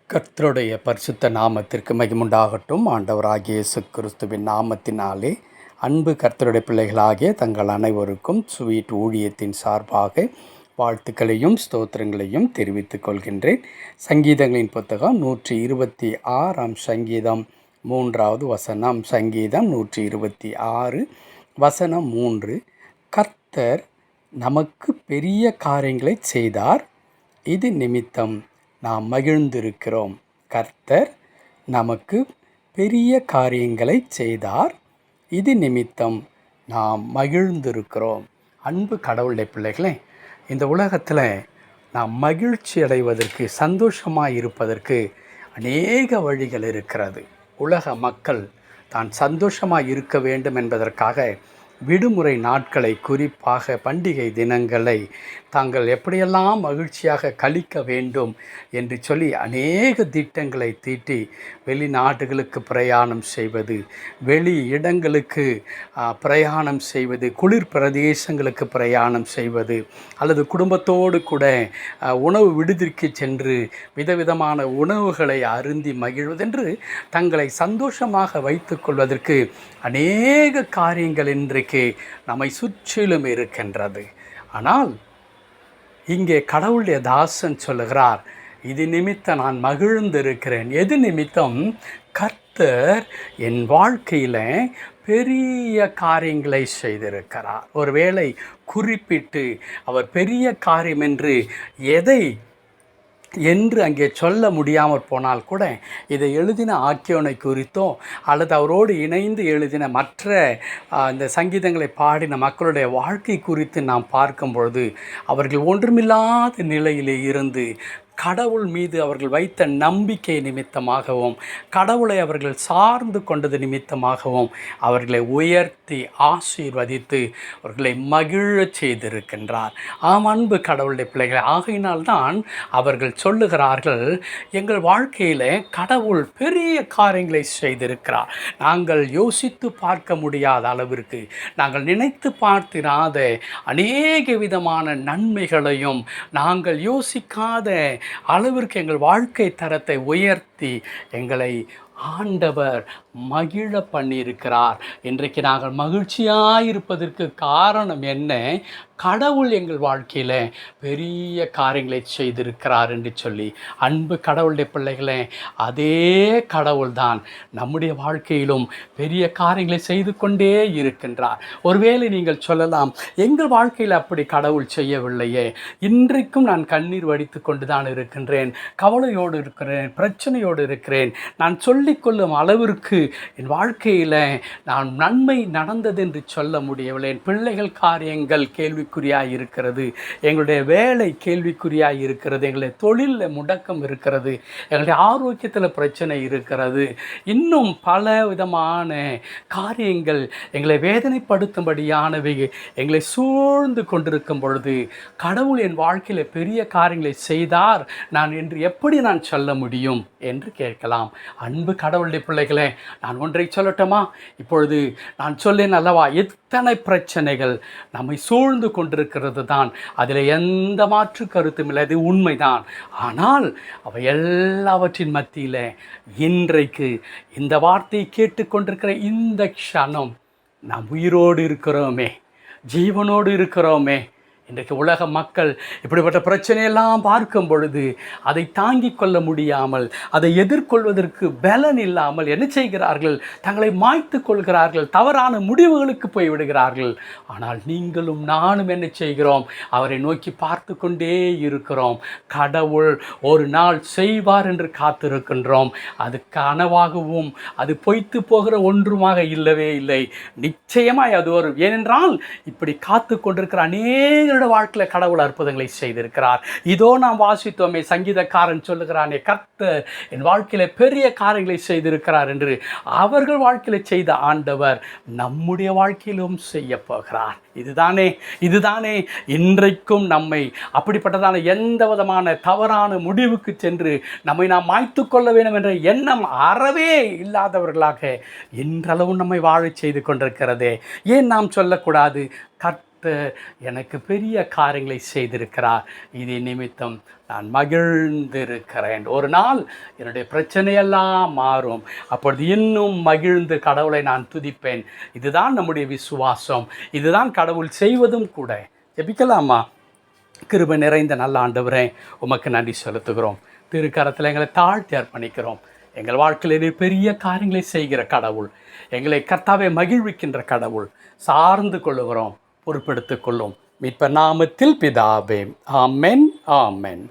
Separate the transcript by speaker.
Speaker 1: கர்த்தருடைய பரிசுத்த நாமத்திற்கு மகிமுண்டாகட்டும். ஆண்டவராகிய இயேசு கிறிஸ்துவின் நாமத்தினாலே அன்பு கர்த்தருடைய பிள்ளைகளாகிய தங்கள் அனைவருக்கும் ஸ்வீட் ஊழியத்தின் சார்பாக வாழ்த்துக்களையும் ஸ்தோத்திரங்களையும் தெரிவித்துக் கொள்கின்றேன். சங்கீதங்களின் புத்தகம் 126 சங்கீதம் 3வது வசனம். சங்கீதம் 126 வசனம் 3. கர்த்தர் நமக்கு பெரிய காரியங்களை செய்தார், இது நிமித்தம் நாம் மகிழ்ந்திருக்கிறோம். கர்த்தர் நமக்கு பெரிய காரியங்களை செய்தார், இது நிமித்தம் நாம் மகிழ்ந்திருக்கிறோம். அன்பு கடவுளுடைய பிள்ளைகளே, இந்த உலகத்தில் நாம் மகிழ்ச்சி அடைவதற்கு, சந்தோஷமாக இருப்பதற்கு அநேக வழிகள் இருக்கிறது. உலக மக்கள் தான் சந்தோஷமாக இருக்க வேண்டும் என்பதற்காக விடுமுறை நாட்களை, குறிப்பாக பண்டிகை தினங்களை தாங்கள் எப்படியெல்லாம் மகிழ்ச்சியாக கழிக்க வேண்டும் என்று சொல்லி அநேக திட்டங்களை தீட்டி வெளிநாடுகளுக்கு பிரயாணம் செய்வது, வெளி இடங்களுக்கு பிரயாணம் செய்வது, குளிர் பிரதேசங்களுக்கு பிரயாணம் செய்வது, அல்லது குடும்பத்தோடு கூட உணவு விடுதிக்கு சென்று விதவிதமான உணவுகளை அருந்தி மகிழ்வதென்று தங்களை சந்தோஷமாக வைத்து கொள்வதற்கு அநேக காரியங்கள் இன்றைக்கு நம்மை சுற்றிலும் இருக்கின்றது. ஆனால் இங்கே கடவுளுடைய தாசன் சொல்லுகிறார், இது நிமித்தம் நான் மகிழ்ந்திருக்கிறேன். எது நிமித்தம்? கர்த்தர் என் வாழ்க்கையில் பெரிய காரியங்களை செய்திருக்கிறார். ஒருவேளை குறிப்பிட்டு அவர் பெரிய காரியம் என்று அங்கே சொல்ல முடியாமல் போனால் கூட, இதை எழுதின ஆக்கியோனை குறித்தோ அல்லது அவரோடு இணைந்து எழுதின மற்ற இந்த சங்கீதங்களை பாடின மக்களுடைய வாழ்க்கை குறித்து நாம் பார்க்கும் பொழுது, அவர்கள் ஒன்றுமில்லாத நிலையிலே இருந்து கடவுள் மீது அவர்கள் வைத்த நம்பிக்கை நிமித்தமாகவும், கடவுளை அவர்கள் சார்ந்து கொண்டது நிமித்தமாகவும் அவர்களை உயர்த்தி ஆசீர்வதித்து அவர்களை மகிழச் செய்திருக்கின்றார். ஆம், அன்பு கடவுளுடைய பிள்ளைகளை, ஆகையினால்தான் அவர்கள் சொல்லுகிறார்கள், எங்கள் வாழ்க்கையில் கடவுள் பெரிய காரியங்களை செய்திருக்கிறார். நாங்கள் யோசித்து பார்க்க முடியாத அளவிற்கு, நாங்கள் நினைத்து பார்த்திராத அநேக விதமான நன்மைகளையும், நாங்கள் யோசிக்காத அளவிற்கு எங்கள் வாழ்க்கை தரத்தை உயர்த்தி எங்களை ஆண்டவர் மகிழ பண்ணியிருக்கிறார். இன்றைக்கு நாங்கள் மகிழ்ச்சியாயிருப்பதற்கு காரணம் என்ன? கடவுள் எங்கள் வாழ்க்கையில் பெரிய காரியங்களை செய்திருக்கிறார் என்று சொல்லி, அன்பு கடவுளுடைய பிள்ளைகளே, அதே கடவுள்தான் நம்முடைய வாழ்க்கையிலும் பெரிய காரியங்களை செய்து கொண்டே இருக்கின்றார். ஒருவேளை நீங்கள் சொல்லலாம், எங்கள் வாழ்க்கையில் அப்படி கடவுள் செய்யவில்லையே, இன்றைக்கும் நான் கண்ணீர் வடித்து கொண்டு தான் இருக்கின்றேன், கவலையோடு இருக்கிறேன், பிரச்சனையோடு இருக்கிறேன், நான் சொல்லிக்கொள்ளும் அளவிற்கு என் வாழ்க்கையில் நான் நன்மை நடந்தது என்று சொல்ல முடியவில்லை. என் பிள்ளைகள் காரியங்கள் கேள்விக்குறியாக இருக்கிறது, எங்களுடைய வேலை கேள்விக்குறியாக இருக்கிறது, எங்களுடைய தொழிலில் முடக்கம் இருக்கிறது, எங்களுடைய ஆரோக்கியத்தில் பிரச்சனை இருக்கிறது, இன்னும் பல விதமான காரியங்கள் எங்களை வேதனைப்படுத்தும்படியானவை எங்களை சூழ்ந்து கொண்டிருக்கும் பொழுது, கடவுள் என் வாழ்க்கையில் பெரிய காரியங்களை செய்தார் நான் என்று எப்படி நான் சொல்ல முடியும் என்று கேட்கலாம். அன்பு கடவுளுடைய பிள்ளைகளே, நான் ஒன்றை சொல்லட்டுமா? இப்பொழுது நான் சொல்லேன் அல்லவா, எத்தனை பிரச்சனைகள் நம்மை சூழ்ந்து கொண்டிருக்கிறது தான், அதில் எந்த மாற்று கருத்தும் இல்லை, அது உண்மைதான். ஆனால் அவை எல்லாவற்றின் மத்தியில் இன்றைக்கு இந்த வார்த்தையை கேட்டுக்கொண்டிருக்கிற இந்த க்ஷணம் நாம் உயிரோடு இருக்கிறோமே, ஜீவனோடு இருக்கிறோமே. இன்றைக்கு உலக மக்கள் இப்படிப்பட்ட பிரச்சனையெல்லாம் பார்க்கும் பொழுது அதை தாங்கிக் கொள்ள முடியாமல், அதை எதிர்கொள்வதற்கு பலன் இல்லாமல் என்ன செய்கிறார்கள்? தங்களை மாய்த்து கொள்கிறார்கள், தவறான முடிவுகளுக்கு போய்விடுகிறார்கள். ஆனால் நீங்களும் நானும் என்ன செய்கிறோம்? அவரை நோக்கி பார்த்து கொண்டே இருக்கிறோம். கடவுள் ஒரு நாள் செய்வார் என்று காத்திருக்கின்றோம். அது கனவாகவும் அது பொய்த்து போகிற ஒன்றுமாக இல்லவே இல்லை. நிச்சயமாய் அது வரும். ஏனென்றால் இப்படி காத்து கொண்டிருக்கிற அநேக வாழ்க்கையில் கடவுள் அற்புதங்களை செய்திருக்கிறார். இதோ நாம் வாசித்தோமே, சங்கீதக்காரன் சொல்லுகிறானே, கர்த்தர் என் வாழ்க்கையில பெரிய காரியங்களை செய்திருக்கிறார் என்று. அவர்கள் வாழ்க்கையில் செய்த ஆண்டவர் நம்முடைய வாழ்க்கையிலும் செய்ய போகிறார். இதுதானே இன்றைக்கும் நம்மை அப்படிப்பட்டதான எந்த விதமான தவறான முடிவுக்கு சென்று நம்மை நாம் மாய்த்து கொள்ள வேண்டும் என்ற எண்ணம் அறவே இல்லாதவர்களாக இன்றளவும் நம்மை வாழச் செய்து கொண்டிருக்கிறதே. ஏன் நாம் சொல்லக்கூடாது? கர்த்தர் எனக்கு பெரிய காரியங்களை செய்திருக்கிறார். இது நிமித்தம் நான் மகிழ்ந்திருக்கிறேன். ஒரு நாள் என்னுடைய பிரச்சனையெல்லாம் மாறும். அப்பொழுது இன்னும் மகிழ்ந்து கடவுளை நான் துதிப்பேன். இதுதான் நம்முடைய விசுவாசம். இதுதான் கடவுள் செய்வதும் கூட. ஜெபிக்கலாமா? கிருபை நிறைந்த நல்ல ஆண்டவரே, உமக்கு நன்றி செலுத்துகிறோம். திருக்கரத்தில் எங்களை தாழ்த்தி அர்ப்பணிக்கிறோம். எங்கள் வாழ்க்கையில் நீர் பெரிய காரியங்களை செய்கிற கடவுள், எங்களை கர்த்தாவே மகிழ்விக்கின்ற கடவுள், சார்ந்து கொள்ளுகிறோம். பொறுப்பெடுத்துக் கொள்ளும். மீட்பர் நாமத்தில் பிதாவே. ஆமென், ஆமென்.